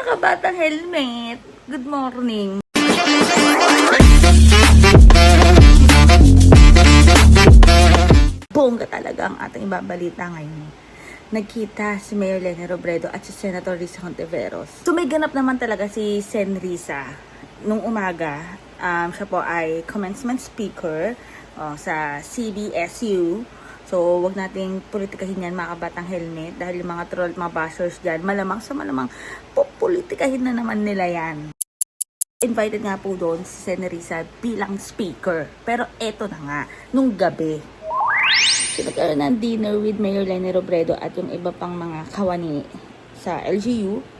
kabatang helmet! Good morning! Bongga talaga ang ating ibabalita ngayon. Nagkita si Mayor Leni Robredo at si Senator Risa Hontiveros. So may ganap naman talaga si Sen Risa. Nung umaga, siya po ay commencement speaker sa CBSU. So, wag nating politikahin yan mga kabatang helmet dahil yung mga troll, mga bashers dyan, malamang sa malamang politikahin na naman nila yan. Invited nga po doon si Sen Risa bilang speaker. Pero eto na nga, nung gabi, nagkaroon ng dinner with Mayor Leni Robredo at yung iba pang mga kawani sa LGU.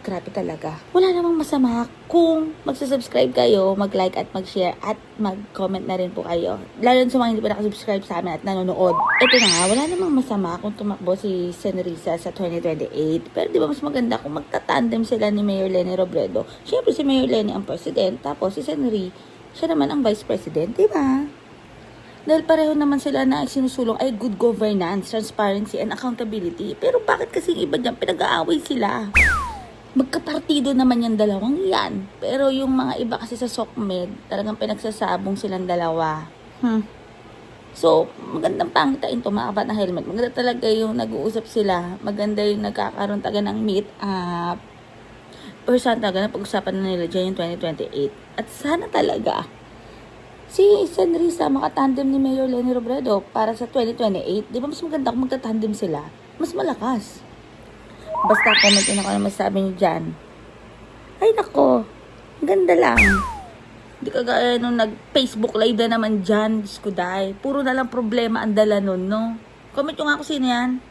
Grabe talaga. Wala namang masama kung magsasubscribe kayo, mag-like at mag-share at mag-comment na rin po kayo. Lalo sa mga hindi pa nakasubscribe sa amin at nanonood. Ito na nga, wala namang masama kung tumakbo si Sen Risa sa 2028. Pero di ba mas maganda kung magtatandem sila ni Mayor Leni Robredo? Siyempre si Mayor Leni ang president, tapos si Sen Risa, siya naman ang vice president, di ba? Dahil pareho naman sila na sinusulong ay good governance, transparency, and accountability. Pero bakit kasi iba dyan pinag-aaway sila? Magkapartido naman yung dalawang yan. Pero yung mga iba kasi sa SOCMED, talagang pinagsasabong silang dalawa. So, magandang pangitain to mga kabatang helmet. Maganda talaga yung nag-uusap sila. Maganda yung nagkakaroon talaga ng meet up. Or saan talaga na pag-usapan na nila dyan yung 2028. At sana talaga si Sen Risa makatandem ni Mayor Leni Robredo para sa 2028. Di ba mas maganda kung magtatandem sila? Mas malakas. Basta comment nyo na kung ano masasabi nyo dyan. Ay nako, ganda lang. Hindi kagaya nung nag-Facebook live na naman dyan, Diyos ko dahi. Puro na lang problema ang dala nun, no? Comment nyo nga kung sino yan.